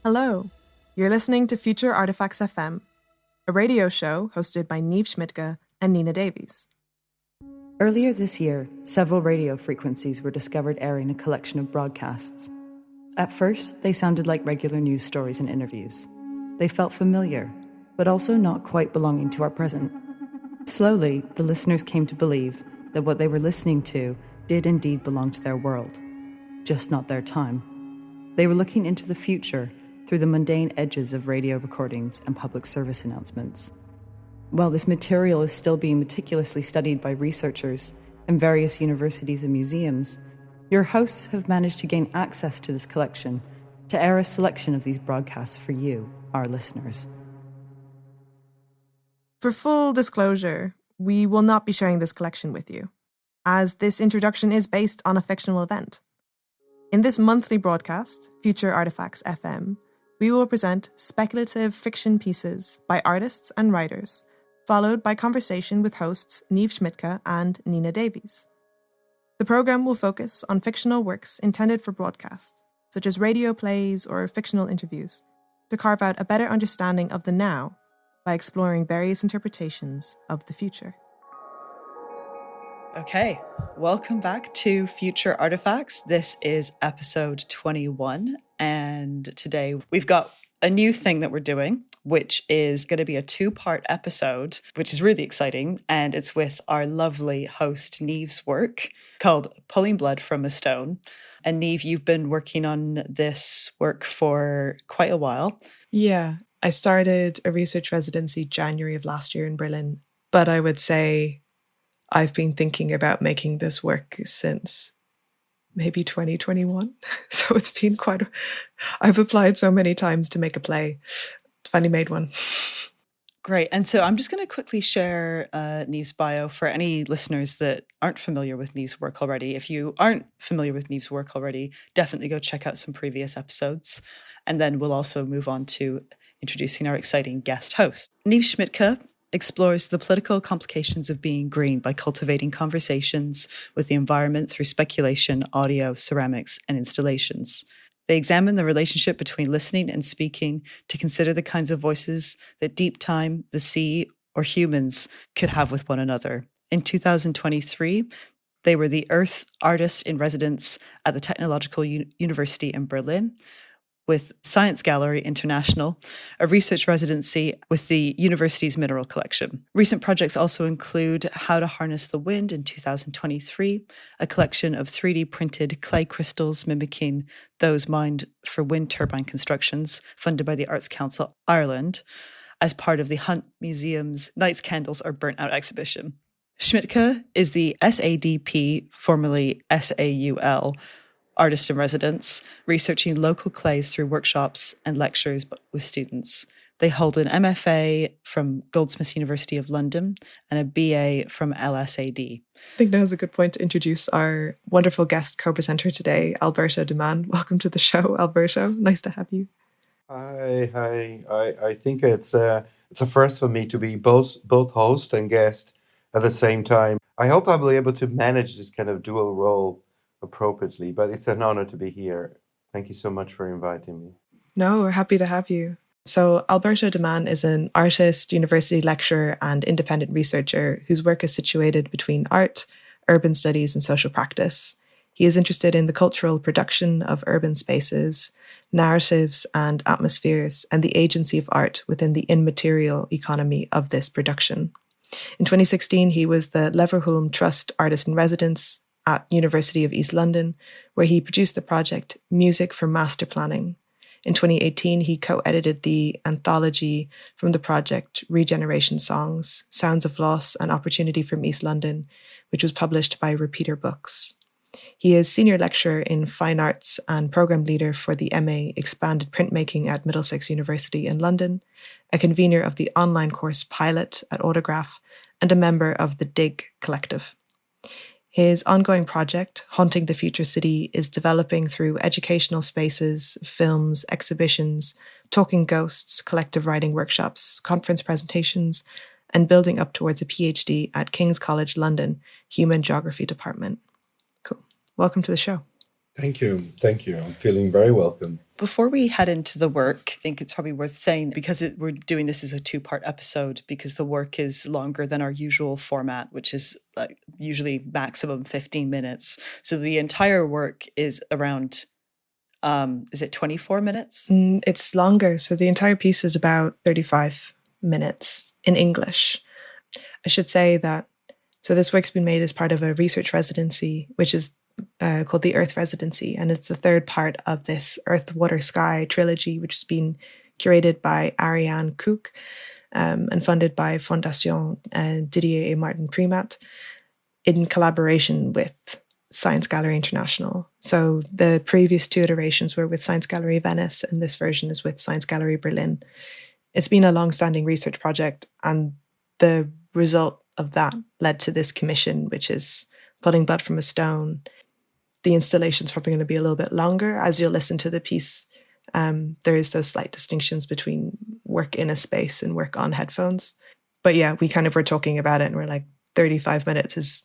Hello, you're listening to Future Artifacts FM, a radio show hosted by Niamh Schmidtke and Nina Davies. Earlier this year, several radio frequencies were discovered airing a collection of broadcasts. At first, they sounded like regular news stories and interviews. They felt familiar, but also not quite belonging to our present. Slowly, the listeners came to believe that what they were listening to did indeed belong to their world, just not their time. They were looking into the future through the mundane edges of radio recordings and public service announcements. While this material is still being meticulously studied by researchers in various universities and museums, your hosts have managed to gain access to this collection to air a selection of these broadcasts for you, our listeners. For full disclosure, we will not be sharing this collection with you, as this introduction is based on a fictional event. In this monthly broadcast, Future Artifacts FM, we will present speculative fiction pieces by artists and writers, followed by conversation with hosts Niamh Schmidtke and Nina Davies. The programme will focus on fictional works intended for broadcast, such as radio plays or fictional interviews, to carve out a better understanding of the now by exploring various interpretations of the future. Okay, welcome back to Future Artifacts. This is episode 21, and today we've got a new thing that we're doing, which is going to be a two-part episode, which is really exciting, and it's with our lovely host Niamh's work called Pulling Blood from a Stone. And Niamh, you've been working on this work for quite a while. Yeah, I started a research residency January of last year in Berlin, but I would say I've been thinking about making this work since maybe 2021. So it's been I've applied so many times to make a play. Finally made one. Great. And so I'm just going to quickly share Niamh's bio for any listeners that aren't familiar with Niamh's work already. If you aren't familiar with Niamh's work already, definitely go check out some previous episodes. And then we'll also move on to introducing our exciting guest host. Niamh Schmidtke explores the political complications of being green by cultivating conversations with the environment through speculation, audio, ceramics, and installations. They examine the relationship between listening and speaking to consider the kinds of voices that deep time, the sea, or humans could have with one another. In 2023, they were the Earth Artist in Residence at the Technological University in Berlin, with Science Gallery International, a research residency with the university's mineral collection. Recent projects also include How to Harness the Wind in 2023, a collection of 3D printed clay crystals mimicking those mined for wind turbine constructions, funded by the Arts Council Ireland, as part of the Hunt Museum's Nights, Candles Are Burnt Out exhibition. Schmidtke is the SADP, formerly SAUL, Artist in Residence, researching local clays through workshops and lectures with students. They hold an MFA from Goldsmiths University of London and a BA from LSAD. I think now's a good point to introduce our wonderful guest co-presenter today, Alberto de Man. Welcome to the show, Alberto. Nice to have you. Hi. I think it's a first for me to be both host and guest at the same time. I hope I'll be able to manage this kind of dual role appropriately, but it's an honor to be here. Thank you so much for inviting me. No, we're happy to have you. So Alberto de Man is an artist, university lecturer, and independent researcher whose work is situated between art, urban studies, and social practice. He is interested in the cultural production of urban spaces, narratives, and atmospheres, and the agency of art within the immaterial economy of this production. In 2016, he was the Leverhulme Trust Artist in Residence at University of East London, where he produced the project Music for Master Planning. In 2018, he co-edited the anthology from the project Regeneration Songs, Sounds of Loss and Opportunity from East London, which was published by Repeater Books. He is senior lecturer in fine arts and program leader for the MA Expanded Printmaking at Middlesex University in London, a convener of the online course Pilot at Autograph, and a member of the DIG Collective. His ongoing project, Haunting the Future City, is developing through educational spaces, films, exhibitions, talking ghosts, collective writing workshops, conference presentations, and building up towards a PhD at King's College London, Human Geography Department. Cool. Welcome to the show. Thank you. Thank you. I'm feeling very welcome. Before we head into the work, I think it's probably worth saying, because we're doing this as a 2-part episode, because the work is longer than our usual format, which is like usually maximum 15 minutes. So the entire work is around, is it 24 minutes? It's longer. So the entire piece is about 35 minutes in English. I should say that, so this work's been made as part of a research residency, which is called the Earth Residency, and it's the third part of this Earth, Water, Sky trilogy, which has been curated by Ariane Cook and funded by Fondation Didier et Martin Primat in collaboration with Science Gallery International. So the previous 2 iterations were with Science Gallery Venice, and this version is with Science Gallery Berlin. It's been a long-standing research project, and the result of that led to this commission, which is Pulling Blood from a Stone. The installation's probably going to be a little bit longer. As you'll listen to the piece, there is those slight distinctions between work in a space and work on headphones. But yeah, we kind of were talking about it and we're like, 35 minutes is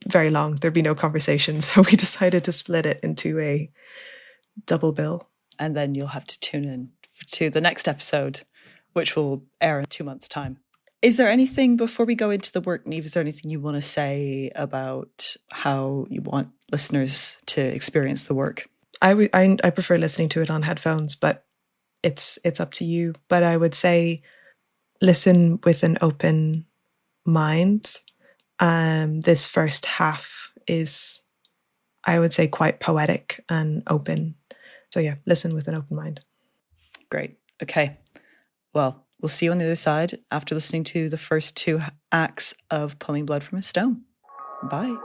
very long. There'd be no conversation. So we decided to split it into a double bill. And then you'll have to tune in to the next episode, which will air in 2 months' time. Is there anything, before we go into the work, Niamh, is there anything you want to say about how you want listeners to experience the work? I prefer listening to it on headphones, but it's up to you. But I would say listen with an open mind. This first half is, I would say, quite poetic and open. So yeah, listen with an open mind. Great. Okay. Well, we'll see you on the other side after listening to the first 2 acts of Pulling Blood from a Stone. Bye.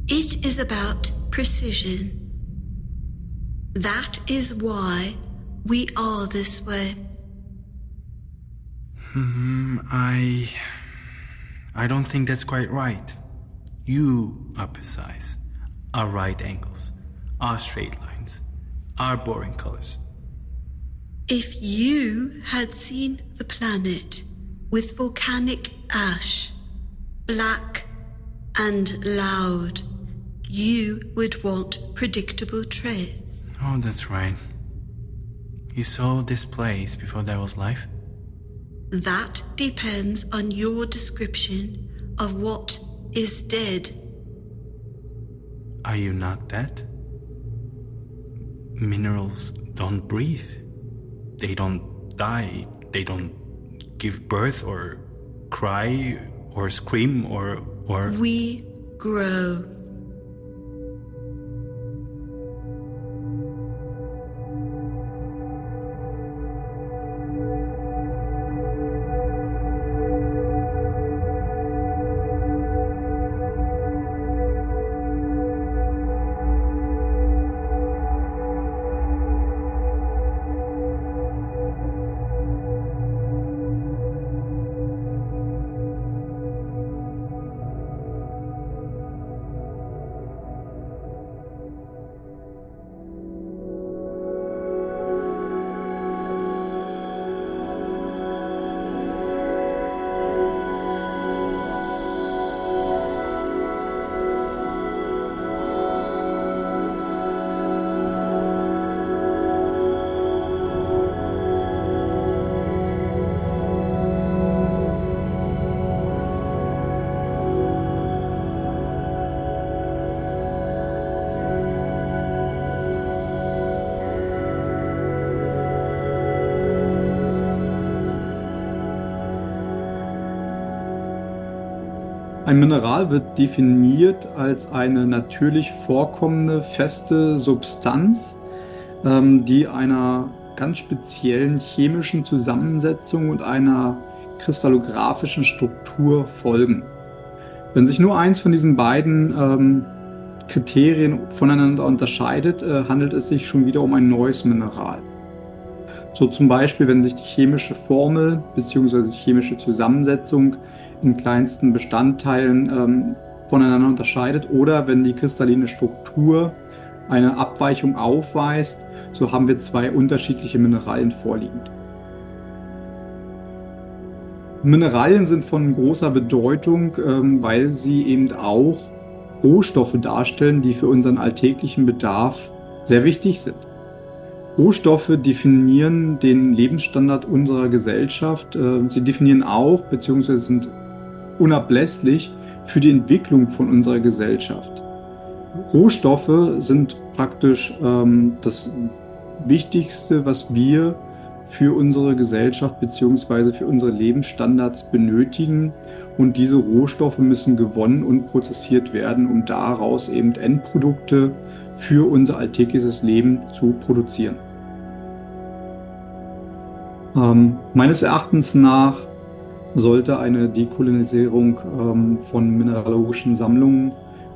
It is about precision. That is why we are this way. I don't think that's quite right. You are precise. Our right angles, our straight lines, our boring colors. If you had seen the planet with volcanic ash, black and loud, you would want predictable traits. Oh, that's right. You saw this place before there was life? That depends on your description of what is dead. Are you not dead? Minerals don't breathe. They don't die. They don't give birth or cry or scream or... We grow. Ein Mineral wird definiert als eine natürlich vorkommende feste Substanz, die einer ganz speziellen chemischen Zusammensetzung und einer kristallographischen Struktur folgen. Wenn sich nur eins von diesen beiden Kriterien voneinander unterscheidet, handelt es sich schon wieder um ein neues Mineral. So zum Beispiel, wenn sich die chemische Formel bzw. die chemische Zusammensetzung in kleinsten Bestandteilen voneinander unterscheidet oder wenn die kristalline Struktur eine Abweichung aufweist, so haben wir zwei unterschiedliche Mineralien vorliegend. Mineralien sind von großer Bedeutung, weil sie eben auch Rohstoffe darstellen, die für unseren alltäglichen Bedarf sehr wichtig sind. Rohstoffe definieren den Lebensstandard unserer Gesellschaft. Sie definieren auch bzw. sind unablässlich für die Entwicklung von unserer Gesellschaft. Rohstoffe sind praktisch das Wichtigste, was wir für unsere Gesellschaft bzw. für unsere Lebensstandards benötigen. Und diese Rohstoffe müssen gewonnen und prozessiert werden, um daraus eben Endprodukte für unser alltägliches Leben zu produzieren. Meines Erachtens nach sollte eine Dekolonisierung von mineralogischen Sammlungen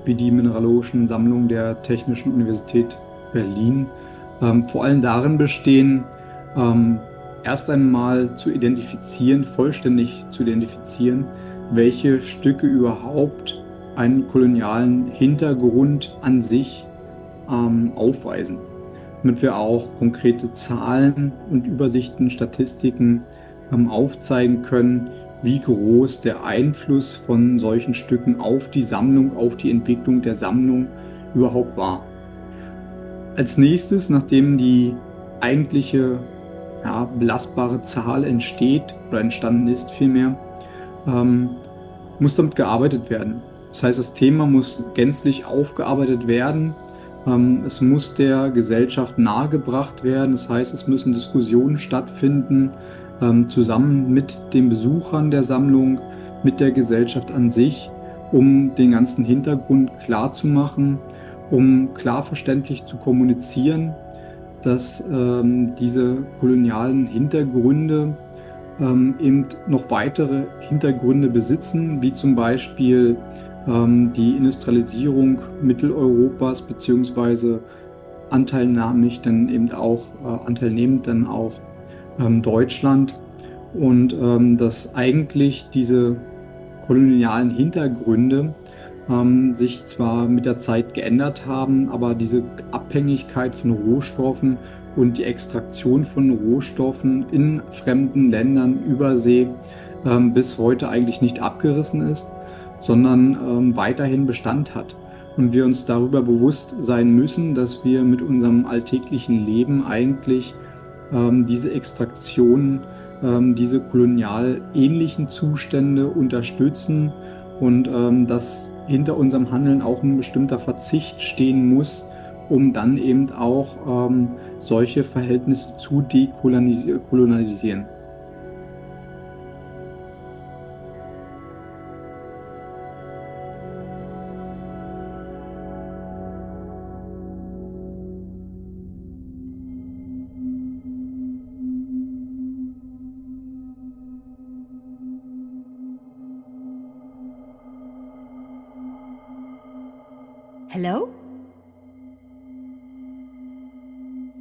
wie die Mineralogischen Sammlungen der Technischen Universität Berlin vor allem darin bestehen, erst einmal zu identifizieren, vollständig zu identifizieren, welche Stücke überhaupt einen kolonialen Hintergrund an sich aufweisen, damit wir auch konkrete Zahlen und Übersichten, Statistiken aufzeigen können, wie groß der Einfluss von solchen Stücken auf die Sammlung, auf die Entwicklung der Sammlung überhaupt war. Als nächstes, nachdem die eigentliche belastbare Zahl entsteht oder entstanden ist vielmehr, muss damit gearbeitet werden. Das heißt, das Thema muss gänzlich aufgearbeitet werden. Es muss der Gesellschaft nahegebracht werden. Das heißt, es müssen Diskussionen stattfinden, zusammen mit den Besuchern der Sammlung, mit der Gesellschaft an sich, um den ganzen Hintergrund klar zu machen, um klar verständlich zu kommunizieren, dass diese kolonialen Hintergründe eben noch weitere Hintergründe besitzen, wie zum Beispiel die Industrialisierung Mitteleuropas beziehungsweise anteilnehmend dann auch Deutschland und dass eigentlich diese kolonialen Hintergründe sich zwar mit der Zeit geändert haben, aber diese Abhängigkeit von Rohstoffen und die Extraktion von Rohstoffen in fremden Ländern über See bis heute eigentlich nicht abgerissen ist, sondern weiterhin Bestand hat. Und wir uns darüber bewusst sein müssen, dass wir mit unserem alltäglichen Leben eigentlich diese Extraktion, diese kolonial ähnlichen Zustände unterstützen und dass hinter unserem Handeln auch ein bestimmter Verzicht stehen muss, um dann eben auch solche Verhältnisse zu dekolonialisieren. Hello?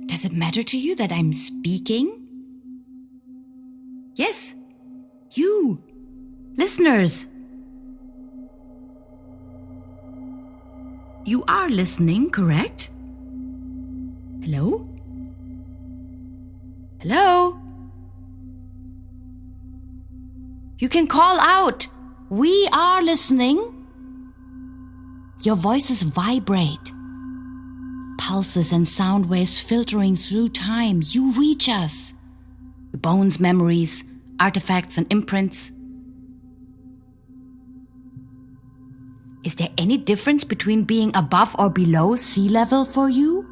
Does it matter to you that I'm speaking? Yes, you, listeners. You are listening, correct? Hello? Hello? You can call out. We are listening. Your voices vibrate. Pulses and sound waves filtering through time. You reach us. Your bones, memories, artifacts and imprints. Is there any difference between being above or below sea level for you?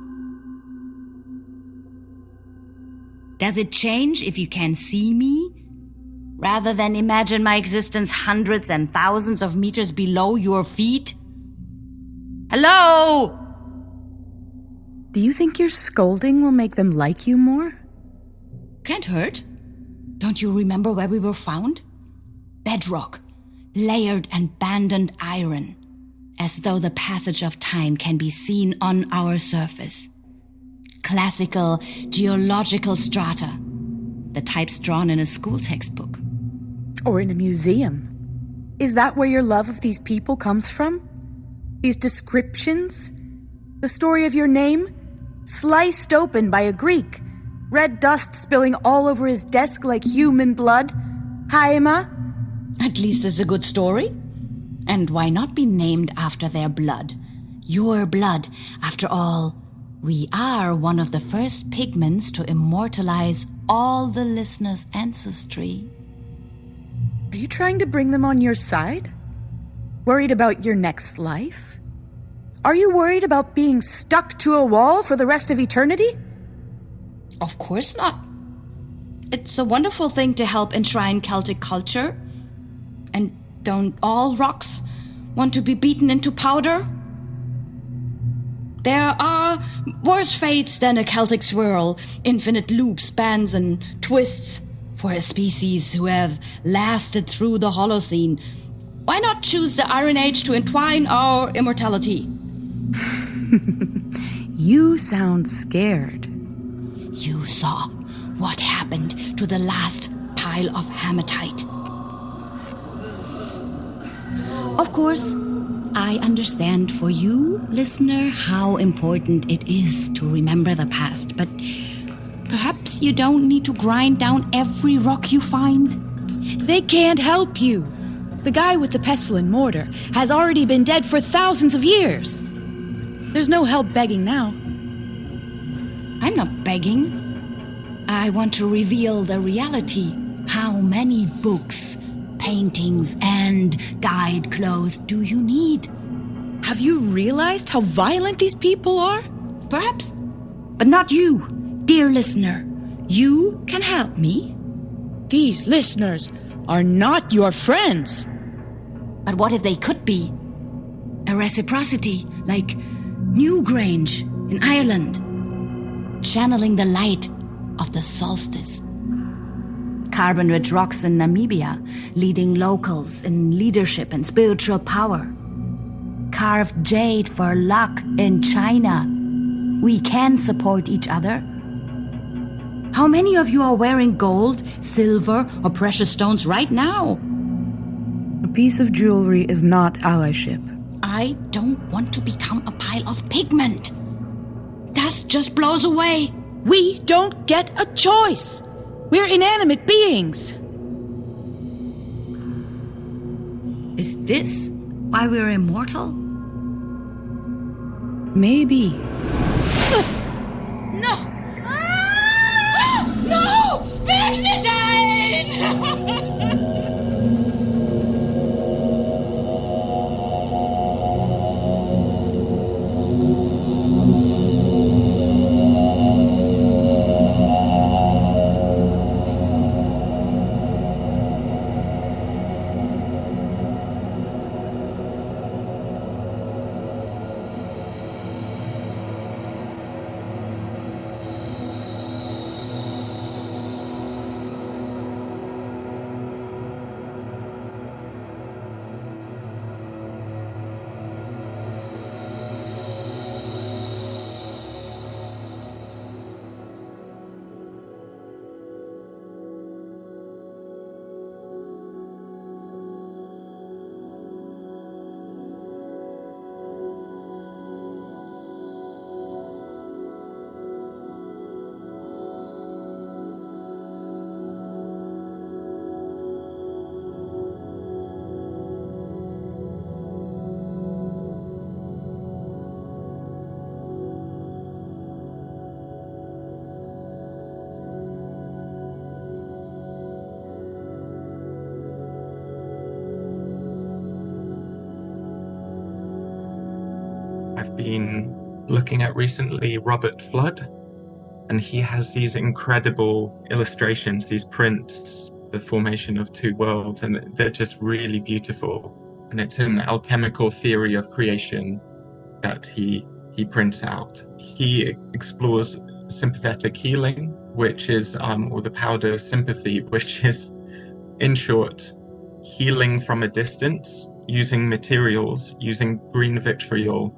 Does it change if you can see me? Rather than imagine my existence hundreds and thousands of meters below your feet? Hello? Do you think your scolding will make them like you more? Can't hurt. Don't you remember where we were found? Bedrock. layered and banded iron, as though the passage of time can be seen on our surface. Classical geological strata, the types drawn in a school textbook. Or in a museum. Is that where your love of these people comes from? These descriptions? The story of your name? Sliced open by a Greek. Red dust spilling all over his desk like human blood. Haima? At least it's a good story. And why not be named after their blood? Your blood, after all. We are one of the first pigments to immortalize all the listeners' ancestry. Are you trying to bring them on your side? Worried about your next life? Are you worried about being stuck to a wall for the rest of eternity? Of course not. It's a wonderful thing to help enshrine Celtic culture. And don't all rocks want to be beaten into powder? There are worse fates than a Celtic swirl, infinite loops, bands, and twists for a species who have lasted through the Holocene. Why not choose the Iron Age to entwine our immortality? You sound scared. You saw what happened to the last pile of hematite. Of course, I understand for you, listener, how important it is to remember the past, but perhaps you don't need to grind down every rock you find. They can't help you. The guy with the pestle and mortar has already been dead for thousands of years. There's no help begging now. I'm not begging. I want to reveal the reality. How many books, paintings, and dyed clothes do you need? Have you realized how violent these people are? Perhaps, but not you, dear listener. You can help me. These listeners are not your friends. But what if they could be? A reciprocity like Newgrange in Ireland, channeling the light of the solstice. Carbon-rich rocks in Namibia, leading locals in leadership and spiritual power. Carved jade for luck in China. We can support each other. How many of you are wearing gold, silver, or precious stones right now? A piece of jewelry is not allyship. I don't want to become a pile of pigment. Dust just blows away. We don't get a choice. We're inanimate beings. Is this why we're immortal? Maybe. No! No! Magnetite! I've been looking at recently Robert Flood, and he has these incredible illustrations, these prints, the formation of two worlds, and they're just really beautiful. And it's an alchemical theory of creation that he prints out. He explores sympathetic healing, which is, or the powder sympathy, which is, in short, healing from a distance using materials, using green vitriol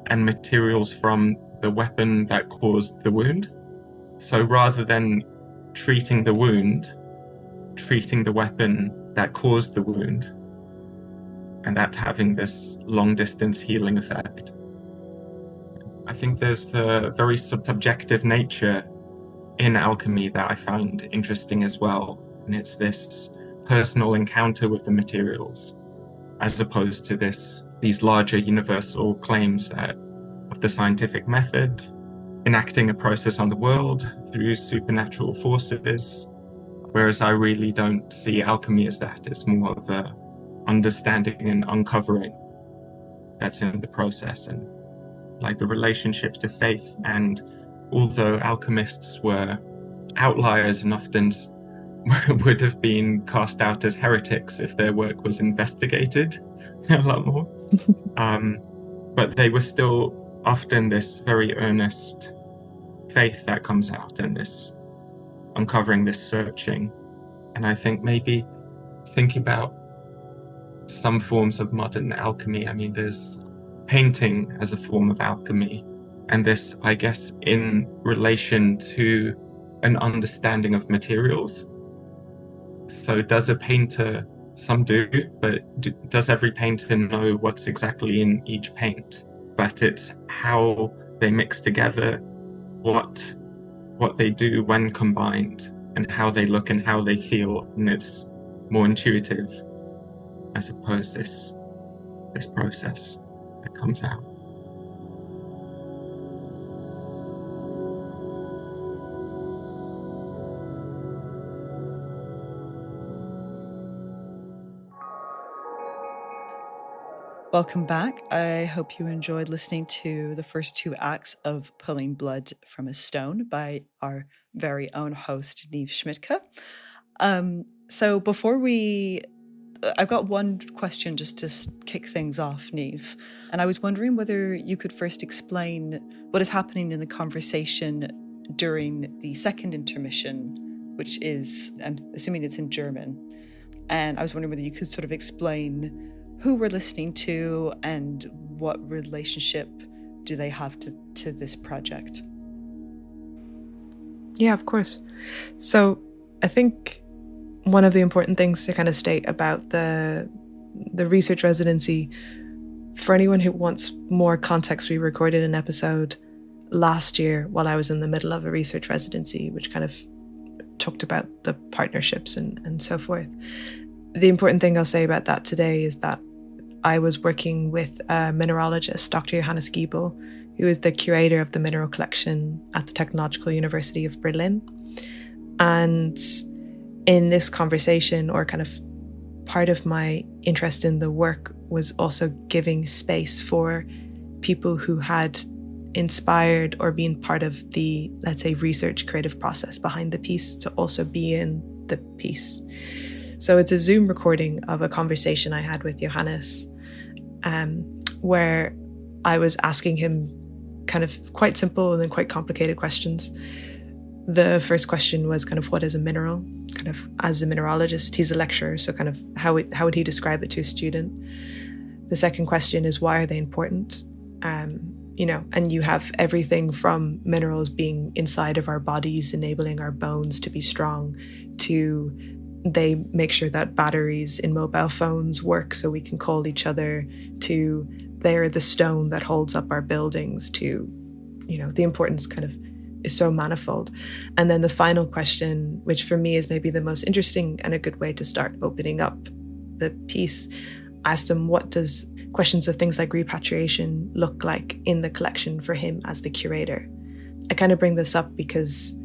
and materials from the weapon that caused the wound. So rather than treating the wound, treating the weapon that caused the wound, and that having this long distance healing effect. I think there's the very subjective nature in alchemy that I find interesting as well. And it's this personal encounter with the materials, as opposed to these larger universal claims of the scientific method, enacting a process on the world through supernatural forces. Whereas I really don't see alchemy as that. It's more of a understanding and uncovering that's in the process, and like the relationship to faith. And although alchemists were outliers and often would have been cast out as heretics if their work was investigated a lot more, but they were still often this very earnest faith that comes out, and this uncovering, this searching. And I think maybe think about some forms of modern alchemy. I mean, there's painting as a form of alchemy, and this, I guess, in relation to an understanding of materials. So does a painter, some do, but does every painter know what's exactly in each paint? But it's how they mix together, what they do when combined, and how they look and how they feel, and it's more intuitive, I suppose, this process that comes out. Welcome back. I hope you enjoyed listening to the first two acts of Pulling Blood from a Stone by our very own host, Niamh Schmidtke. So before I've got one question just to kick things off, Niamh. And I was wondering whether you could first explain what is happening in the conversation during the second intermission, which is, I'm assuming it's in German. And I was wondering whether you could sort of explain who we're listening to and what relationship do they have to this project. Yeah, of course. So I think one of the important things to kind of state about the research residency, for anyone who wants more context, we recorded an episode last year while I was in the middle of a research residency, which kind of talked about the partnerships and so forth. The important thing I'll say about that today is that I was working with a mineralogist, Dr. Johannes Giebel, who is the curator of the mineral collection at the Technological University of Berlin. And in this conversation, or kind of part of my interest in the work, was also giving space for people who had inspired or been part of the, let's say, research creative process behind the piece to also be in the piece. So it's a Zoom recording of a conversation I had with Johannes, where I was asking him kind of quite simple and then quite complicated questions. The first question was kind of, what is a mineral? Kind of, as a mineralogist, he's a lecturer, so kind of how would he describe it to a student? The second question is, why are they important? And you have everything from minerals being inside of our bodies, enabling our bones to be strong, to they make sure that batteries in mobile phones work so we can call each other, to they're the stone that holds up our buildings, to, the importance kind of is so manifold. And then the final question, which for me is maybe the most interesting and a good way to start opening up the piece, asked him, what does questions of things like repatriation look like in the collection for him as the curator? I kind of bring this up because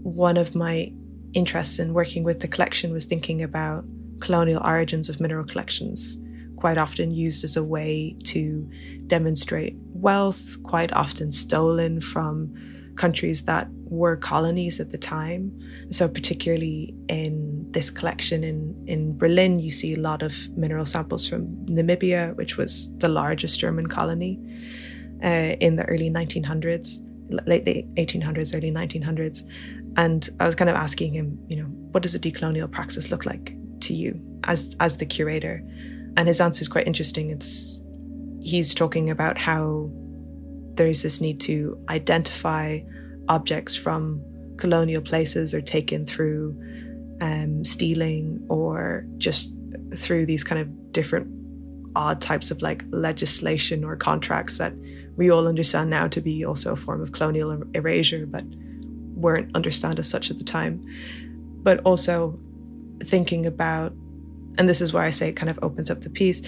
one of my interests in working with the collection was thinking about colonial origins of mineral collections, quite often used as a way to demonstrate wealth, quite often stolen from countries that were colonies at the time. So particularly in this collection in Berlin, you see a lot of mineral samples from Namibia, which was the largest German colony in the early 1900s, late 1800s, early 1900s. And I was kind of asking him, what does a decolonial praxis look like? to you as the curator? And his answer is quite interesting. He's talking about how there's this need to identify objects from colonial places or taken through stealing or just through these kind of different odd types of like legislation or contracts that we all understand now to be also a form of colonial erasure, but weren't understood as such at the time. But also thinking about, and this is why I say it kind of opens up the piece,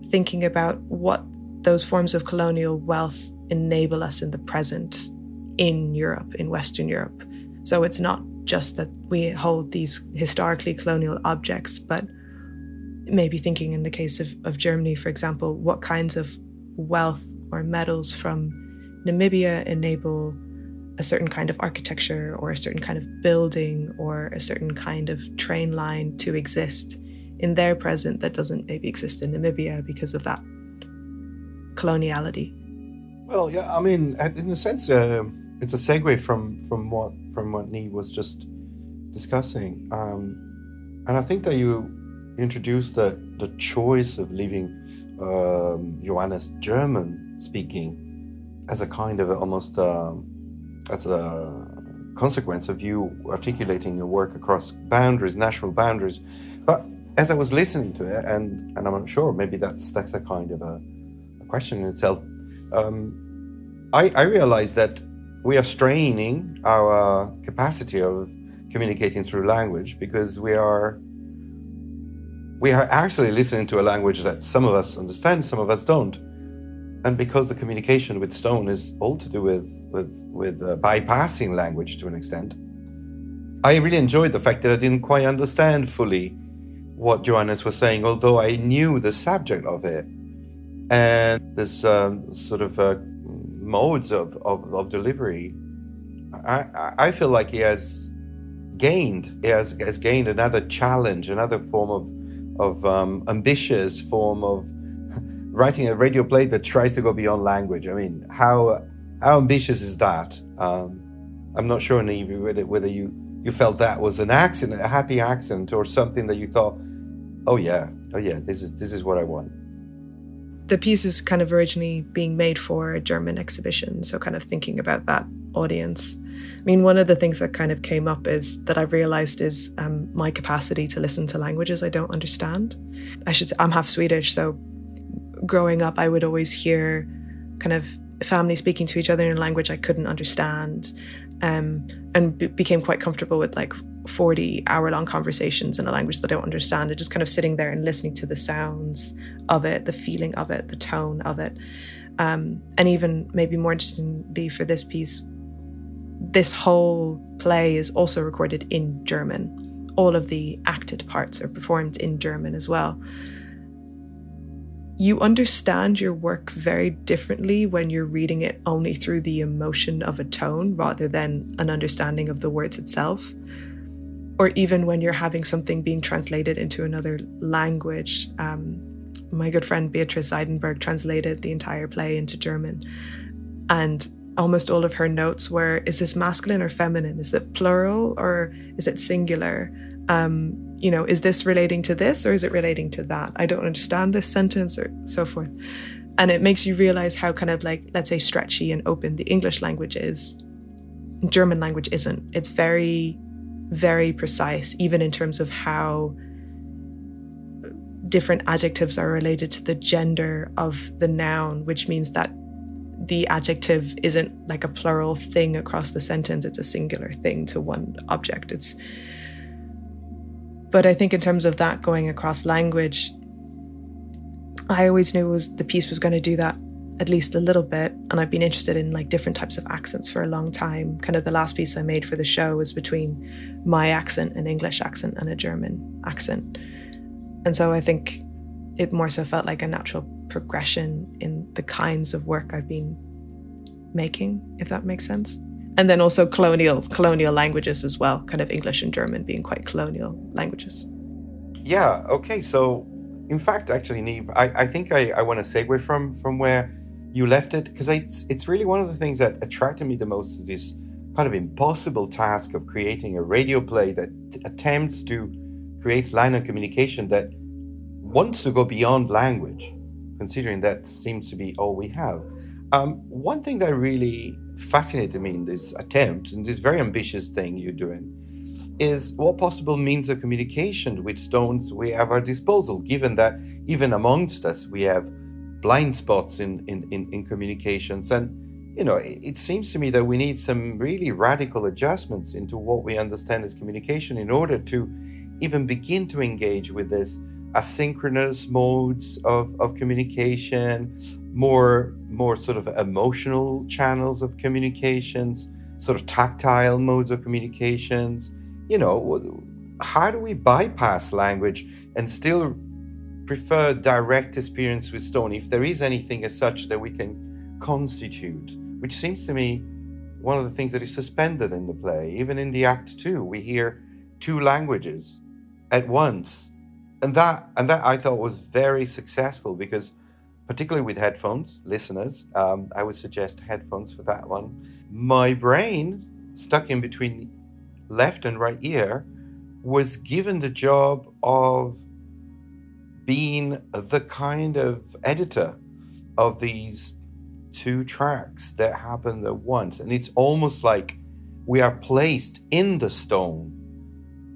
thinking about what those forms of colonial wealth enable us in the present in Europe, in Western Europe. So it's not just that we hold these historically colonial objects, but maybe thinking in the case of Germany, for example, what kinds of wealth or metals from Namibia enable a certain kind of architecture or a certain kind of building or a certain kind of train line to exist in their present that doesn't maybe exist in Namibia because of that coloniality. Well, yeah, I mean, in a sense, it's a segue from what Niamh was just discussing, and I think that you introduced the choice of leaving Johannes German speaking as a kind of almost as a consequence of you articulating your work across boundaries, national boundaries. But as I was listening to it, and I'm not sure, maybe that's a kind of a question in itself. I realized that we are straining our capacity of communicating through language because we are actually listening to a language that some of us understand, some of us don't. And because the communication with stone is all to do with bypassing language to an extent, I really enjoyed the fact that I didn't quite understand fully what Johannes was saying, although I knew the subject of it. And this sort of modes of delivery, I feel like he has gained another challenge, another form of ambitious form of writing a radio play that tries to go beyond language. I mean, how ambitious is that? I'm not sure, Niamh, whether you felt that was an accident, a happy accident, or something that you thought, oh yeah, this is what I want. The piece is kind of originally being made for a German exhibition, so kind of thinking about that audience. I mean, one of the things that kind of came up is that I've realized is my capacity to listen to languages I don't understand. I should say I'm half Swedish, so growing up I would always hear kind of family speaking to each other in a language I couldn't understand, and became quite comfortable with like 40-hour-long conversations in a language that I don't understand, and just kind of sitting there and listening to the sounds of it, the feeling of it, the tone of it. And even maybe more interestingly for this piece, this whole play is also recorded in German. All of the acted parts are performed in German as well. You understand your work very differently when you're reading it only through the emotion of a tone rather than an understanding of the words itself. Or even when you're having something being translated into another language. My good friend Beatrice Eidenberg translated the entire play into German. And almost all of her notes were, is this masculine or feminine? Is it plural or is it singular? Is this relating to this or is it relating to that? I don't understand this sentence or so forth. And it makes you realize how kind of like, let's say, stretchy and open the English language is. German language isn't. It's very, very precise, even in terms of how different adjectives are related to the gender of the noun, which means that the adjective isn't like a plural thing across the sentence, it's a singular thing to one object. But I think in terms of that going across language, I always knew the piece was going to do that at least a little bit. And I've been interested in like different types of accents for a long time. Kind of the last piece I made for the show was between my accent, an English accent, and a German accent. And so I think it more so felt like a natural progression in the kinds of work I've been making, if that makes sense. And then also colonial languages as well, kind of English and German being quite colonial languages. Yeah, okay. So in fact, actually, Niamh, I think I want to segue from where you left it, because it's really one of the things that attracted me the most to this kind of impossible task of creating a radio play that attempts to creates line of communication that wants to go beyond language, considering that seems to be all we have. One thing that really fascinated me in this attempt, and this very ambitious thing you're doing, is what possible means of communication with stones we have at our disposal, given that even amongst us we have blind spots in communications. And, you know, it seems to me that we need some really radical adjustments into what we understand as communication in order to even begin to engage with this asynchronous modes of communication, more sort of emotional channels of communications, sort of tactile modes of communications. You know, how do we bypass language and still prefer direct experience with stone, if there is anything as such that we can constitute, which seems to me one of the things that is suspended in the play. Even in the act 2, we hear two languages at once. And that I thought was very successful, because particularly with headphones, listeners, I would suggest headphones for that one. My brain, stuck in between left and right ear, was given the job of being the kind of editor of these two tracks that happen at once. And it's almost like we are placed in the stone,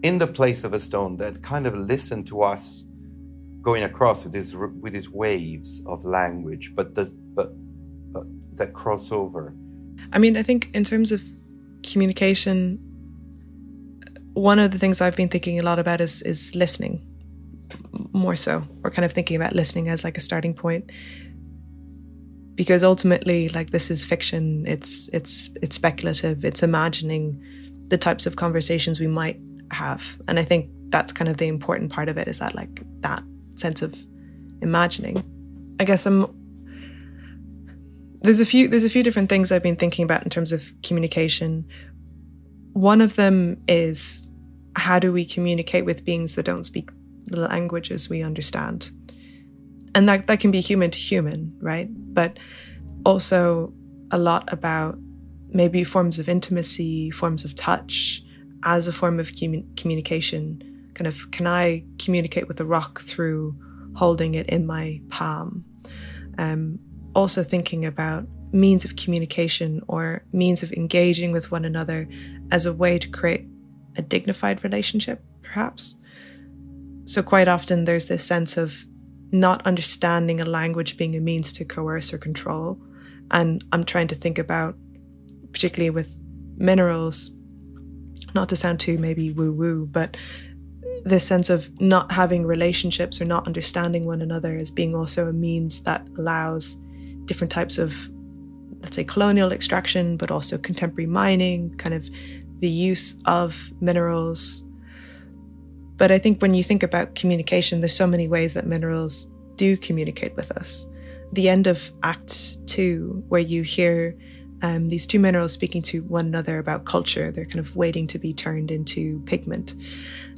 in the place of a stone that kind of listen to us going across with these waves of language, but that cross over. I mean, I think in terms of communication, one of the things I've been thinking a lot about is listening, more so, or kind of thinking about listening as like a starting point, because ultimately, like, this is fiction. It's speculative. It's imagining the types of conversations we might have, and I think that's kind of the important part of it, is that, like, that sense of imagining. I guess there's a few different things I've been thinking about in terms of communication. One of them is, how do we communicate with beings that don't speak the languages we understand? And that can be human to human, right? But also a lot about maybe forms of intimacy, forms of touch as a form of communication. Kind of, can I communicate with a rock through holding it in my palm? Also thinking about means of communication or means of engaging with one another as a way to create a dignified relationship, perhaps. So quite often there's this sense of not understanding a language being a means to coerce or control. And I'm trying to think about, particularly with minerals, not to sound too maybe woo-woo, but this sense of not having relationships or not understanding one another as being also a means that allows different types of, let's say, colonial extraction, but also contemporary mining, kind of the use of minerals. But I think when you think about communication, there's so many ways that minerals do communicate with us. The end of Act 2, where you hear these two minerals speaking to one another about culture, they're kind of waiting to be turned into pigment.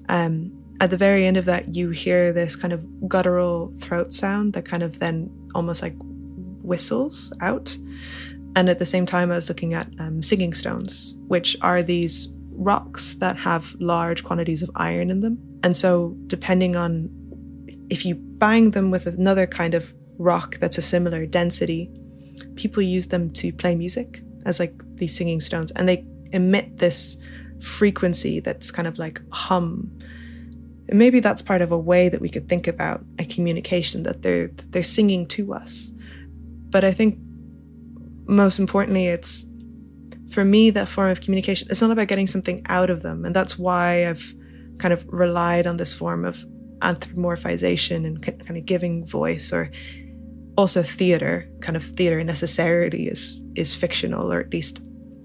At the very end of that, you hear this kind of guttural throat sound that kind of then almost like whistles out. And at the same time, I was looking at singing stones, which are these rocks that have large quantities of iron in them. And so depending on if you bang them with another kind of rock that's a similar density, people use them to play music as like these singing stones, and they emit this frequency that's kind of like hum. And maybe that's part of a way that we could think about a communication, that they're singing to us. But I think most importantly, it's, for me, that form of communication, it's not about getting something out of them. And that's why I've kind of relied on this form of anthropomorphization and kind of giving voice, or also theater. Kind of theater necessarily is fictional, or at least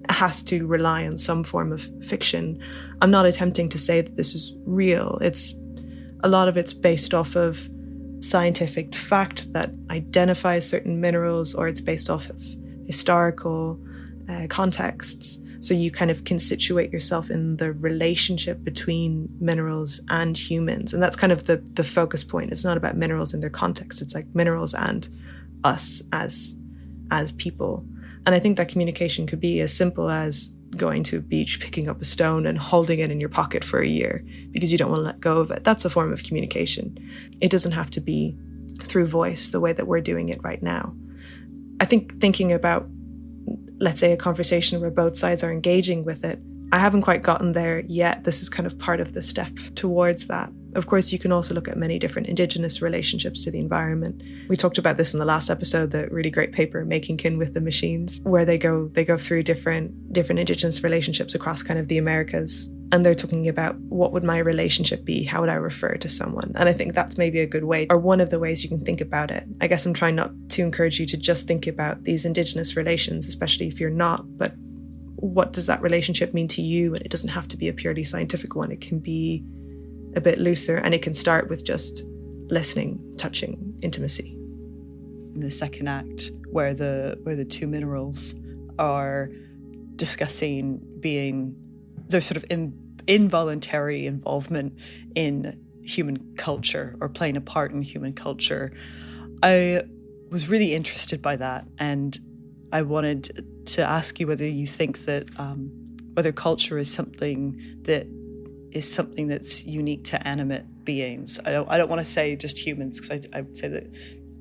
has to rely on some form of fiction. I'm not attempting to say that this is real. A lot of it's based off of scientific fact that identifies certain minerals, or it's based off of historical contexts. So you kind of can situate yourself in the relationship between minerals and humans. And that's kind of the focus point. It's not about minerals in their context. It's like minerals and us as people. And I think that communication could be as simple as going to a beach, picking up a stone and holding it in your pocket for a year because you don't want to let go of it. That's a form of communication. It doesn't have to be through voice the way that we're doing it right now. I think thinking about, let's say, a conversation where both sides are engaging with it, I haven't quite gotten there yet. This is kind of part of the step towards that. Of course, you can also look at many different Indigenous relationships to the environment. We talked about this in the last episode, the really great paper, Making Kin with the Machines, where they go through different Indigenous relationships across kind of the Americas. And they're talking about, what would my relationship be? How would I refer to someone? And I think that's maybe a good way, or one of the ways you can think about it. I guess I'm trying not to encourage you to just think about these Indigenous relations, especially if you're not, but what does that relationship mean to you? And it doesn't have to be a purely scientific one. It can be a bit looser, and it can start with just listening, touching, intimacy. In the second act, where the two minerals are discussing their sort of involuntary involvement in human culture, or playing a part in human culture, I was really interested by that, and I wanted to ask you whether you think that whether culture is something that's unique to animate beings. I don't want to say just humans, because I would say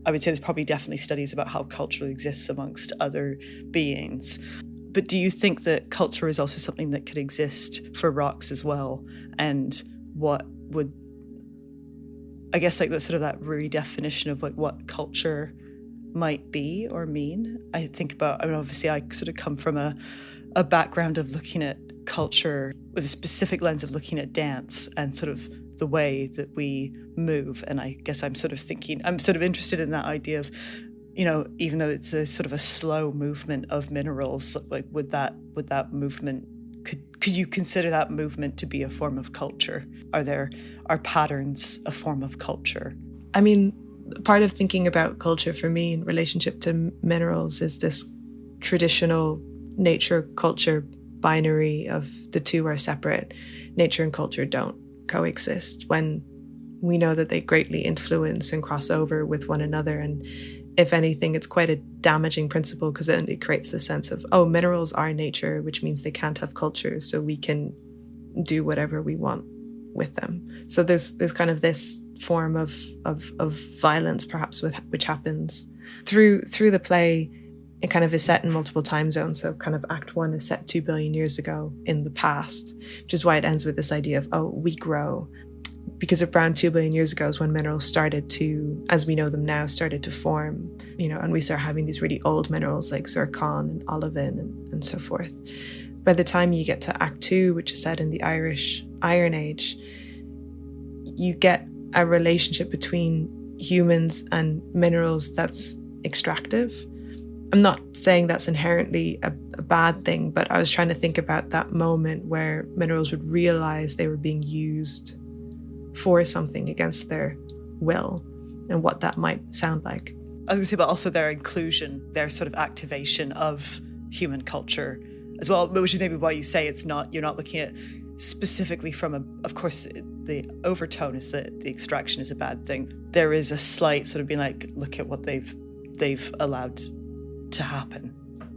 there's probably definitely studies about how culture exists amongst other beings. But do you think that culture is also something that could exist for rocks as well? And what would, I guess, like that redefinition of like what culture might be or mean? I think about, obviously I sort of come from a background of looking at culture with a specific lens of looking at dance and sort of the way that we move. And I guess I'm sort of interested in that idea of, even though it's a sort of a slow movement of minerals, like would that movement, could you consider that movement to be a form of culture? Are patterns a form of culture? I mean, part of thinking about culture for me in relationship to minerals is this traditional nature-culture binary of the two are separate. Nature and culture don't coexist, when we know that they greatly influence and cross over with one another. And if anything, it's quite a damaging principle, because then it creates the sense of, minerals are nature, which means they can't have culture, so we can do whatever we want with them. So there's kind of this form of violence, perhaps, which happens through the play. It kind of is set in multiple time zones. So kind of Act 1 is set 2 billion years ago in the past, which is why it ends with this idea of, we grow. Because around 2 billion years ago is when minerals started to, as we know them now, started to form, and we start having these really old minerals like zircon and olivine and so forth. By the time you get to Act 2, which is set in the Irish Iron Age, you get a relationship between humans and minerals that's extractive. I'm not saying that's inherently a bad thing, but I was trying to think about that moment where minerals would realize they were being used for something against their will, and what that might sound like. I was going to say, but also their inclusion, their sort of activation of human culture as well, which is maybe why you say you're not looking at specifically from of course, the overtone is that the extraction is a bad thing. There is a slight sort of being like, look at what they've allowed to happen.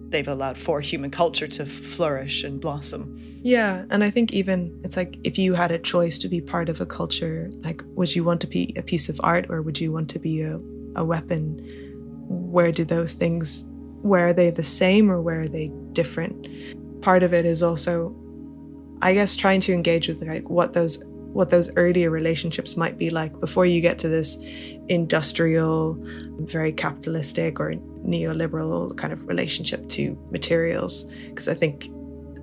They've allowed for human culture to flourish and blossom. Yeah, and I think even it's like, if you had a choice to be part of a culture, like, would you want to be a piece of art, or would you want to be a weapon? Where are they the same, or where are they different? Part of it is also, I guess, trying to engage with like what those earlier relationships might be like before you get to this industrial, very capitalistic or neoliberal kind of relationship to materials. Because I think,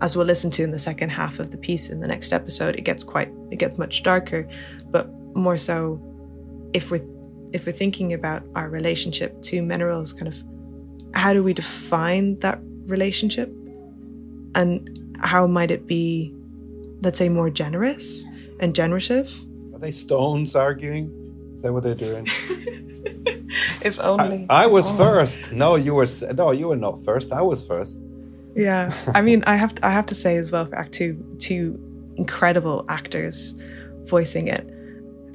as we'll listen to in the second half of the piece in the next episode, it gets much darker. But more so, if we're thinking about our relationship to minerals, kind of how do we define that relationship, and how might it be, let's say, more generous and generative? Are they stones arguing? Is that what they're doing? If only. I was first. No, you were not first. I was first. Yeah. I mean, I have to say as well, for Act 2, two incredible actors voicing it.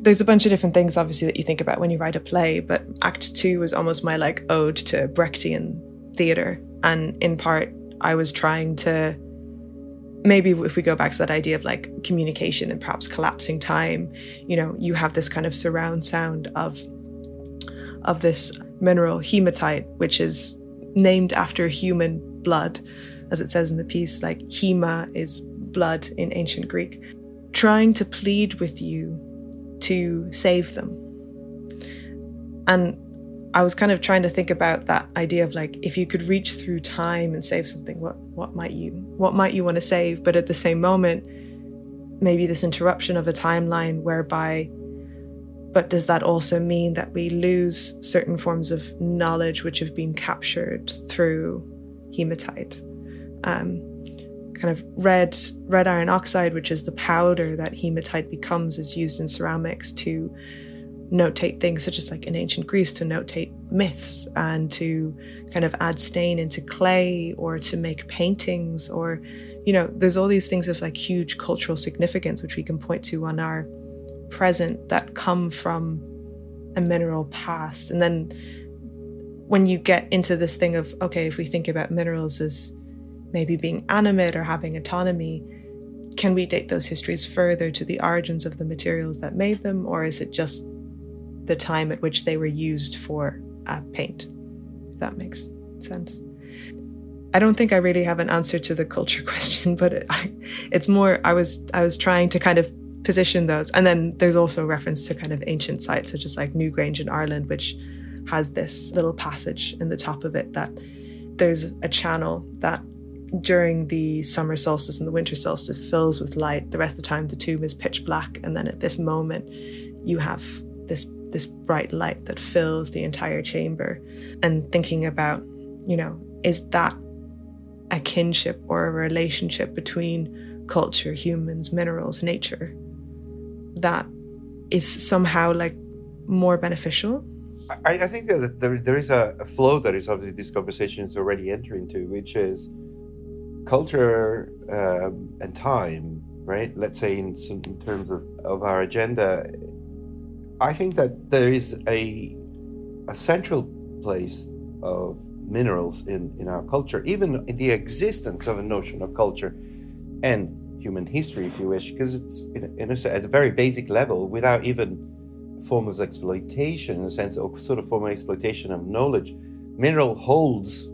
There's a bunch of different things, obviously, that you think about when you write a play, but Act 2 was almost my like ode to Brechtian theatre. And in part, I was trying to maybe if we go back to that idea of like communication and perhaps collapsing time, you know, you have this kind of surround sound of this mineral hematite, which is named after human blood, as it says in the piece. Like hema is blood in ancient Greek, trying to plead with you to save them. And I was kind of trying to think about that idea of like, if you could reach through time and save something, what might you want to save? But at the same moment, maybe this interruption of a timeline whereby, but does that also mean that we lose certain forms of knowledge which have been captured through hematite? Kind of red iron oxide, which is the powder that hematite becomes, is used in ceramics to notate things such as like in ancient Greece, to notate myths and to kind of add stain into clay or to make paintings, or, you know, there's all these things of like huge cultural significance which we can point to on our present that come from a mineral past. And then when you get into this thing of, okay, if we think about minerals as maybe being animate or having autonomy, can we date those histories further to the origins of the materials that made them, or is it just the time at which they were used for paint, if that makes sense? I don't think I really have an answer to the culture question, but it's more, I was trying to kind of position those. And then there's also reference to kind of ancient sites, such as like Newgrange in Ireland, which has this little passage in the top of it that there's a channel that during the summer solstice and the winter solstice fills with light. The rest of the time the tomb is pitch black, and then at this moment you have this bright light that fills the entire chamber. And thinking about, you know, is that a kinship or a relationship between culture, humans, minerals, nature that is somehow like more beneficial? I think that there is a flow that is obviously this conversation is already entering into, which is culture and time, right? Let's say in terms of our agenda, I think that there is a central place of minerals in our culture, even in the existence of a notion of culture and human history, if you wish, because it's at a very basic level, without even form of exploitation, in a sense, or sort of form of exploitation of knowledge. Mineral holds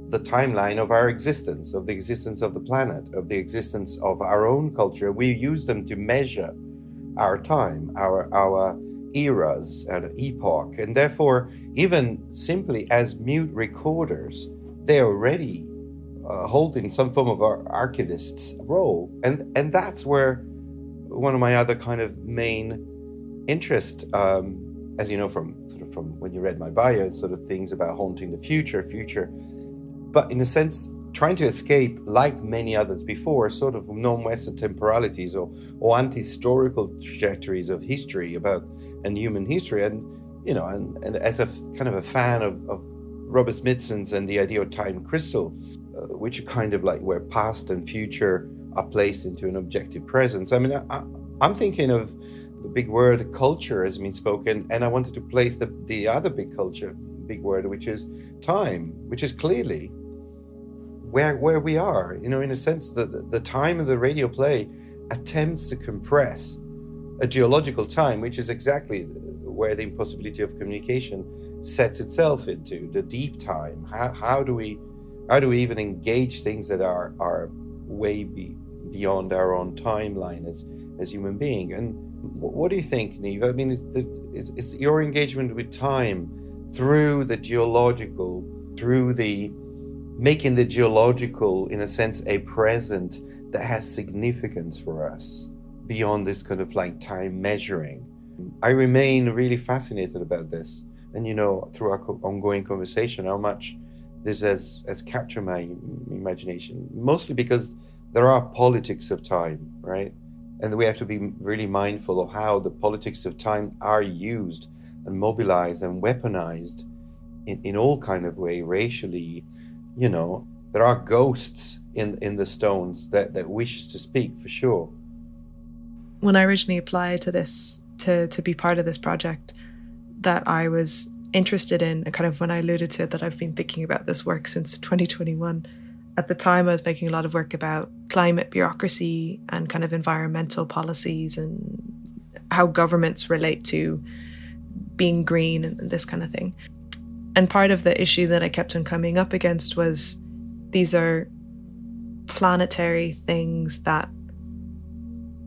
the timeline of our existence, of the existence of the planet, of the existence of our own culture. We use them to measure our time, our eras and epoch, and therefore, even simply as mute recorders, they already hold in some form of our archivist's role, and that's where one of my other kind of main interest, as you know from when you read my bio, sort of things about haunting the future, but in a sense trying to escape, like many others before, sort of non-Western temporalities or anti-historical trajectories of history and human history, and you know, and as a kind of a fan of Robert Smithson's and the idea of time crystal, which are kind of like where past and future are placed into an objective presence. I mean, I'm thinking of the big word culture has been spoken, and I wanted to place the other big word, which is time, which is clearly where we are. You know, in a sense, the time of the radio play attempts to compress a geological time, which is exactly where the impossibility of communication sets itself into, the deep time. How do we even engage things that are way beyond our own timeline as human being? And what do you think, Niamh? I mean, it's your engagement with time through the geological, through the making the geological, in a sense, a present that has significance for us beyond this kind of like time measuring. I remain really fascinated about this, and you know, through our ongoing conversation, how much this has captured my imagination, mostly because there are politics of time, right? And we have to be really mindful of how the politics of time are used and mobilized and weaponized in all kind of way, racially. You know, there are ghosts in the stones that wishes to speak, for sure. When I originally applied to this, to be part of this project that I was interested in, and kind of when I alluded to it, that I've been thinking about this work since 2021. At the time, I was making a lot of work about climate bureaucracy and kind of environmental policies and how governments relate to being green and this kind of thing. And part of the issue that I kept on coming up against was these are planetary things that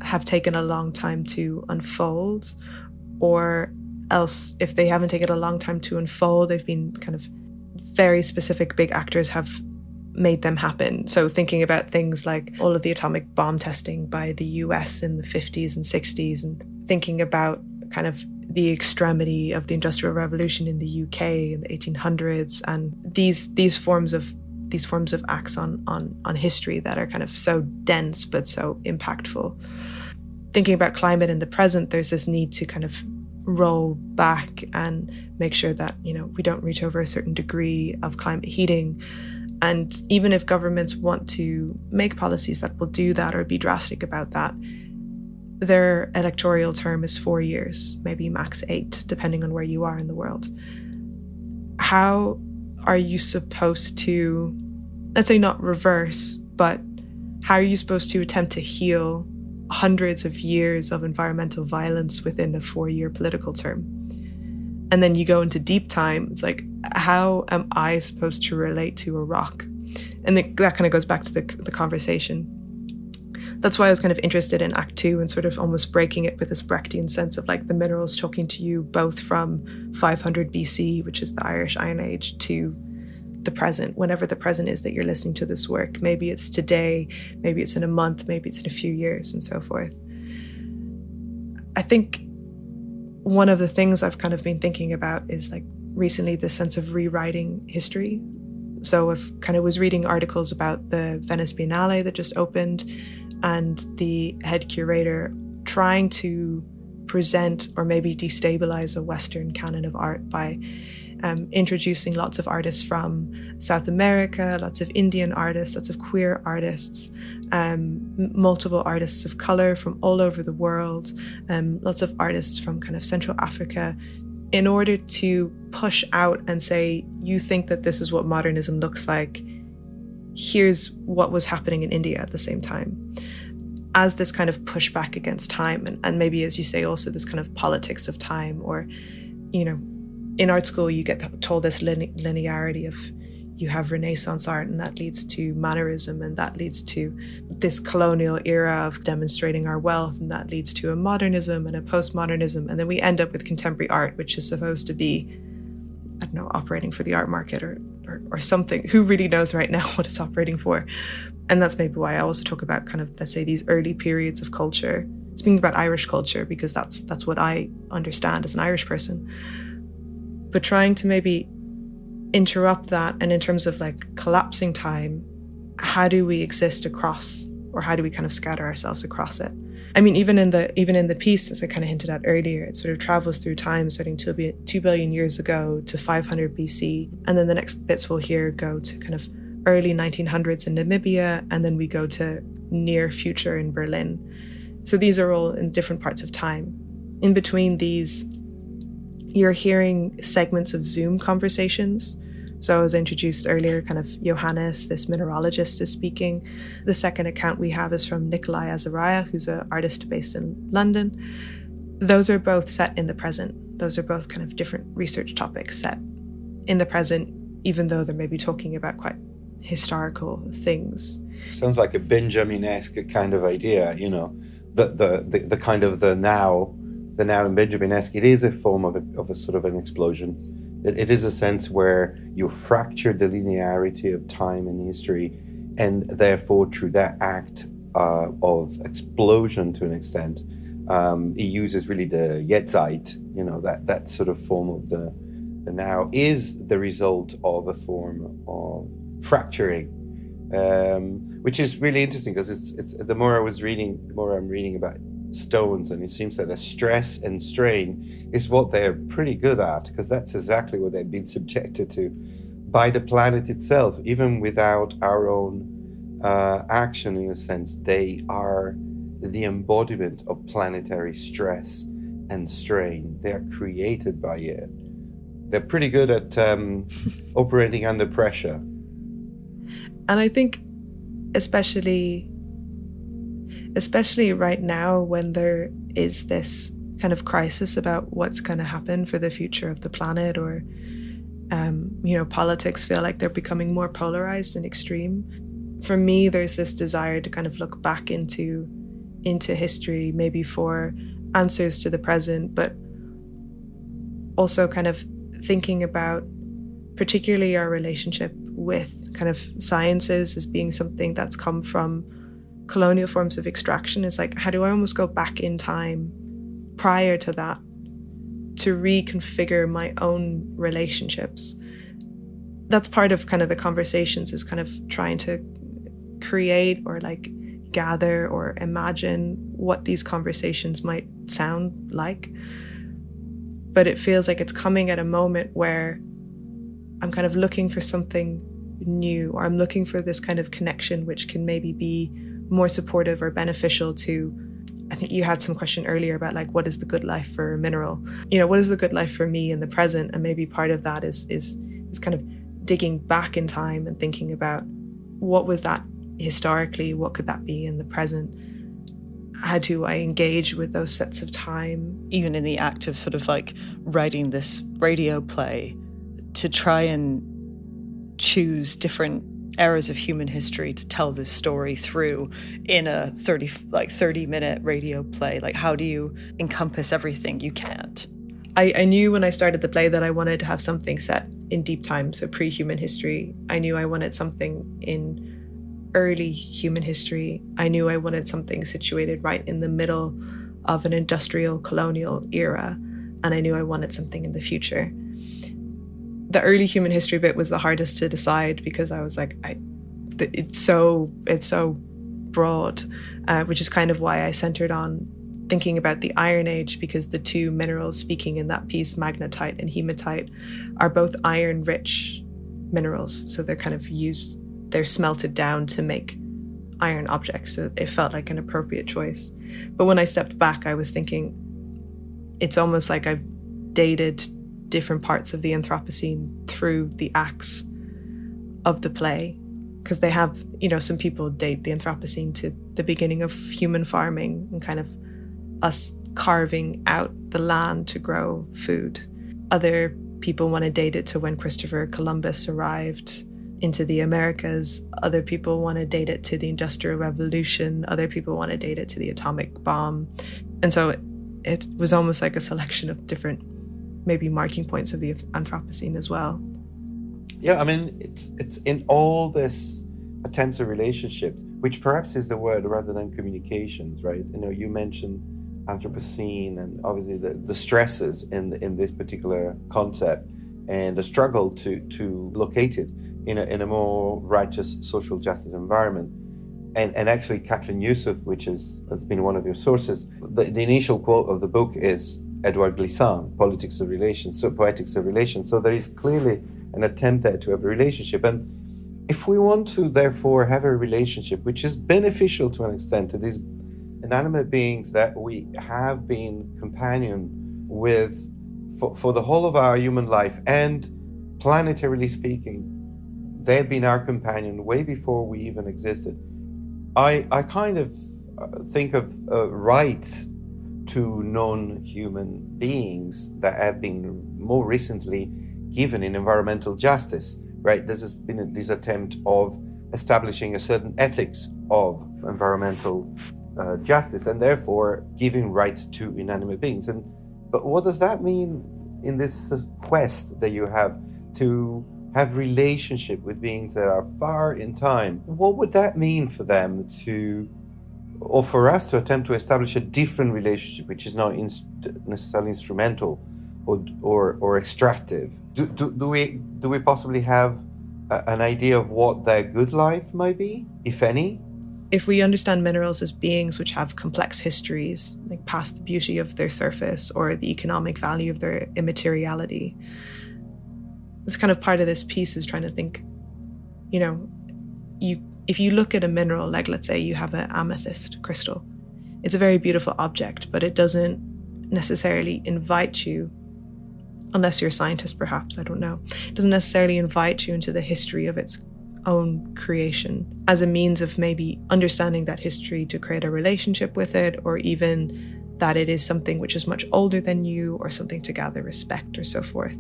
have taken a long time to unfold, or else if they haven't taken a long time to unfold, they've been kind of very specific big actors have made them happen. So thinking about things like all of the atomic bomb testing by the US in the 50s and 60s, and thinking about kind of the extremity of the Industrial Revolution in the UK in the 1800s, and these forms of acts on history that are kind of so dense but so impactful. Thinking about climate in the present, there's this need to kind of roll back and make sure that, you know, we don't reach over a certain degree of climate heating. And even if governments want to make policies that will do that or be drastic about that, their electoral term is 4 years, maybe max 8, depending on where you are in the world. How are you supposed to, let's say not reverse, but how are you supposed to attempt to heal hundreds of years of environmental violence within a 4-year political term? And then you go into deep time, it's like, how am I supposed to relate to a rock? And that kind of goes back to the conversation. That's why I was kind of interested in Act 2 and sort of almost breaking it with this Brechtian sense of like the minerals talking to you both from 500 BC, which is the Irish Iron Age, to the present, whenever the present is that you're listening to this work. Maybe it's today, maybe it's in a month, maybe it's in a few years, and so forth. I think one of the things I've kind of been thinking about is like recently the sense of rewriting history. So I kind of was reading articles about the Venice Biennale that just opened, and the head curator trying to present or maybe destabilize a Western canon of art by introducing lots of artists from South America, lots of Indian artists, lots of queer artists, multiple artists of color from all over the world, lots of artists from kind of Central Africa, in order to push out and say, you think that this is what modernism looks like, here's what was happening in India at the same time, as this kind of pushback against time. And maybe, as you say, also this kind of politics of time, or, you know, in art school, you get told this linearity of you have Renaissance art, and that leads to mannerism, and that leads to this colonial era of demonstrating our wealth, and that leads to a modernism and a postmodernism. And then we end up with contemporary art, which is supposed to be, I don't know, operating for the art market or something. Who really knows right now what it's operating for? And that's maybe why I also talk about kind of, let's say, these early periods of culture. Speaking about Irish culture, because that's what I understand as an Irish person. But trying to maybe interrupt that, and in terms of like collapsing time, how do we exist across, or how do we kind of scatter ourselves across it? I mean, even in the piece, as I kind of hinted at earlier, it sort of travels through time, starting 2 billion years ago to 500 BC, and then the next bits we'll hear go to kind of early 1900s in Namibia, and then we go to near future in Berlin. So these are all in different parts of time. In between these, you're hearing segments of Zoom conversations. So as I introduced earlier, kind of Johannes, this mineralogist, is speaking. The second account we have is from Nikolai Azariah, who's an artist based in London. Those are both set in the present. Those are both kind of different research topics set in the present, even though they're maybe talking about quite historical things. Sounds like a Benjamin-esque kind of idea, you know, the kind of the now in Benjamin-esque. It is a form of a sort of an explosion. It is a sense where you fracture the linearity of time and history, and therefore through that act of explosion to an extent, it uses really the Jetztzeit, you know, that sort of form of the now is the result of a form of fracturing, which is really interesting, because it's the more I'm reading about stones, and it seems that the stress and strain is what they're pretty good at, because that's exactly what they've been subjected to by the planet itself. Even without our own action, in a sense, they are the embodiment of planetary stress and strain. They are created by it. They're pretty good at operating under pressure. And I think especially especially right now when there is this kind of crisis about what's going to happen for the future of the planet, or politics feel like they're becoming more polarized and extreme. For me, there's this desire to kind of look back into history, maybe for answers to the present, but also kind of thinking about particularly our relationship with kind of sciences as being something that's come from colonial forms of extraction. It's like, how do I almost go back in time prior to that to reconfigure my own relationships? That's part of kind of the conversations, is kind of trying to create or like gather or imagine what these conversations might sound like. But it feels like it's coming at a moment where I'm kind of looking for something new, or I'm looking for this kind of connection which can maybe be more supportive or beneficial to, I think you had some question earlier about like, what is the good life for a mineral? What is the good life for me in the present? And maybe part of that is kind of digging back in time and thinking about what was that historically, what could that be in the present? How do I engage with those sets of time? Even in the act of sort of like writing this radio play, to try and choose different eras of human history to tell this story through in a 30-minute radio play. Like, how do you encompass everything? You can't. I knew when I started the play that I wanted to have something set in deep time, so pre-human history. I knew I wanted something in early human history. I knew I wanted something situated right in the middle of an industrial colonial era, and I knew I wanted something in the future. The early human history bit was the hardest to decide, because I was like, it's so broad, which is kind of why I centered on thinking about the Iron Age, because the two minerals speaking in that piece, magnetite and hematite, are both iron-rich minerals. So they're kind of they're smelted down to make iron objects. So it felt like an appropriate choice. But when I stepped back, I was thinking, it's almost like I've dated different parts of the Anthropocene through the acts of the play, because they have, some people date the Anthropocene to the beginning of human farming and kind of us carving out the land to grow food. Other people want to date it to when Christopher Columbus arrived into the Americas. Other people want to date it to the Industrial Revolution. Other people want to date it to the atomic bomb. And so it was almost like a selection of different maybe marking points of the Anthropocene as well. Yeah, I mean, it's in all this attempts at relationship, which perhaps is the word rather than communications, right? You mentioned Anthropocene and obviously the stresses in this particular concept and the struggle to locate it in a more righteous social justice environment. And actually Catherine Youssef, which has been one of your sources, the initial quote of the book is Edouard Glissant, Poetics of Relation. So there is clearly an attempt there to have a relationship. And if we want to therefore have a relationship which is beneficial to an extent to these inanimate beings that we have been companion with for the whole of our human life, and planetarily speaking, they've been our companion way before we even existed. I kind of think of rights to non-human beings that have been more recently given in environmental justice, right? This has been this attempt of establishing a certain ethics of environmental justice, and therefore giving rights to inanimate beings. But what does that mean in this quest that you have to have relationship with beings that are far in time? What would that mean for them or for us to attempt to establish a different relationship, which is not necessarily instrumental or extractive? Do we possibly have an idea of what their good life might be, if any? If we understand minerals as beings which have complex histories, like past the beauty of their surface or the economic value of their immateriality, it's kind of part of this piece is trying to think, if you look at a mineral, like let's say you have an amethyst crystal, it's a very beautiful object, but it doesn't necessarily invite you, unless you're a scientist perhaps, I don't know, it doesn't necessarily invite you into the history of its own creation as a means of maybe understanding that history to create a relationship with it, or even that it is something which is much older than you, or something to gather respect or so forth.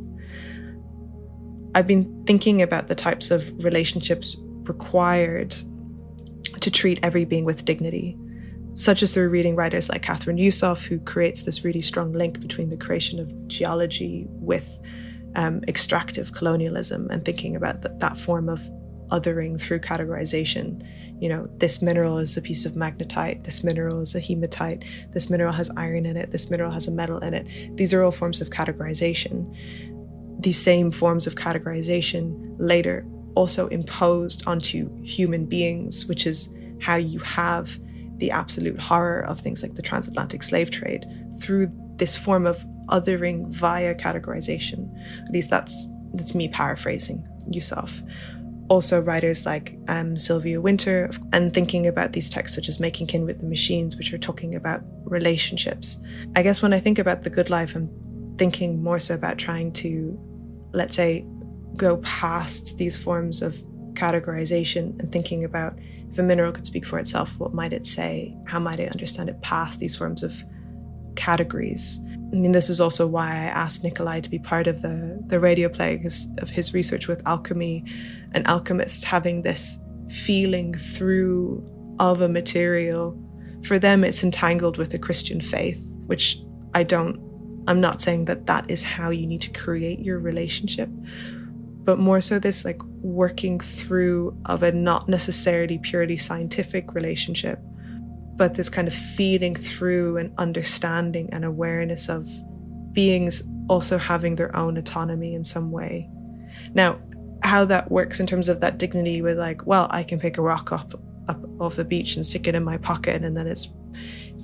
I've been thinking about the types of relationships required to treat every being with dignity, such as through reading writers like Catherine Yusof, who creates this really strong link between the creation of geology with extractive colonialism, and thinking about that form of othering through categorization. You know, this mineral is a piece of magnetite, this mineral is a hematite, this mineral has iron in it, this mineral has a metal in it. These are all forms of categorization. These same forms of categorization later also imposed onto human beings, which is how you have the absolute horror of things like the transatlantic slave trade, through this form of othering via categorization. At least that's me paraphrasing Yusof. Also writers like Sylvia Wynter, and thinking about these texts such as Making Kin with the Machines, which are talking about relationships. I guess when I think about the good life, I'm thinking more so about trying to, let's say, go past these forms of categorization and thinking about, if a mineral could speak for itself, what might it say? How might I understand it past these forms of categories? I mean, this is also why I asked Nikolai to be part of the radio play, because of his research with alchemy and alchemists having this feeling through of a material. For them, it's entangled with a Christian faith, which I'm not saying that is how you need to create your relationship, but more so this like working through of a not necessarily purely scientific relationship, but this kind of feeling through and understanding and awareness of beings also having their own autonomy in some way. Now, how that works in terms of that dignity with like, well, I can pick a rock up off the beach and stick it in my pocket, and then it's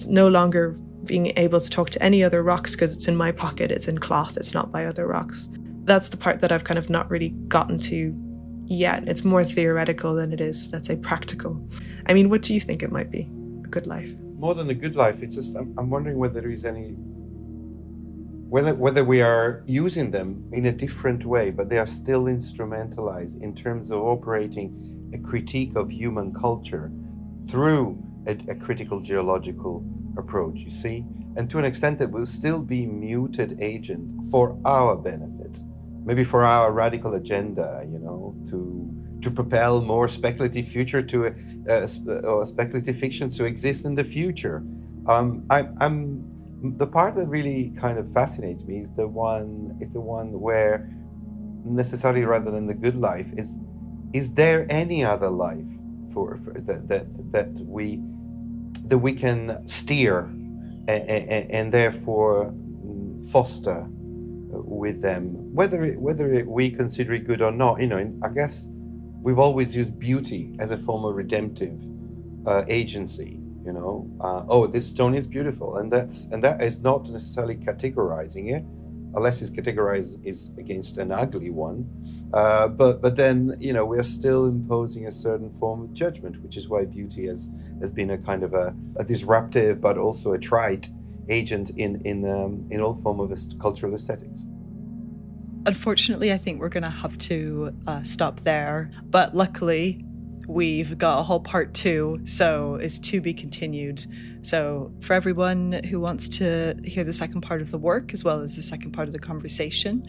no longer being able to talk to any other rocks because it's in my pocket, it's in cloth, it's not by other rocks. That's the part that I've kind of not really gotten to yet. It's more theoretical than it is, let's say, practical. I mean, what do you think it might be? Good life? More than a good life, it's just I'm wondering whether there is any, whether we are using them in a different way, but they are still instrumentalized in terms of operating a critique of human culture through a critical geological approach, you see, and to an extent that will still be muted agent for our benefit, maybe for our radical agenda, you know, to propel more speculative future or speculative fiction to exist in the future. I'm the part that really kind of fascinates me is the one where necessarily rather than the good life is there any other life for that we can steer and therefore foster with them, whether we consider it good or not. You know, I guess we've always used beauty as a form of redemptive agency. You know, oh, this stone is beautiful, and that is not necessarily categorizing it, unless it's categorized is against an ugly one. But then, you know, we're still imposing a certain form of judgment, which is why beauty has been a kind of a disruptive but also a trite agent in all form of cultural aesthetics. Unfortunately, I think we're going to have to stop there. But luckily, we've got a whole part 2, so it's to be continued. So for everyone who wants to hear the second part of the work, as well as the second part of the conversation,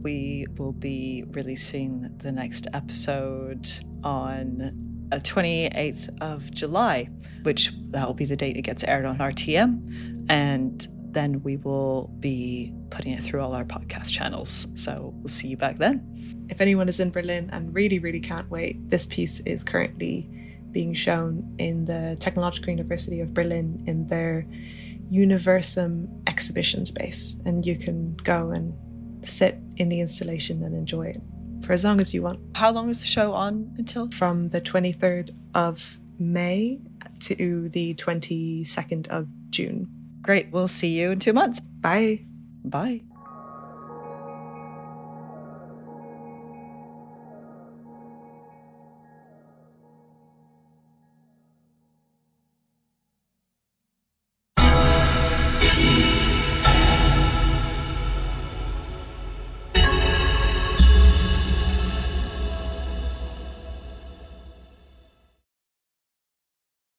we will be releasing the next episode on 28th of July, which that will be the date it gets aired on RTM. And then we will be putting it through all our podcast channels. So we'll see you back then. If anyone is in Berlin and really, really can't wait, this piece is currently being shown in the Technological University of Berlin in their Universum exhibition space. And you can go and sit in the installation and enjoy it for as long as you want. How long is the show on until? From the 23rd of May to the 22nd of June. Great. We'll see you in 2 months. Bye. Bye.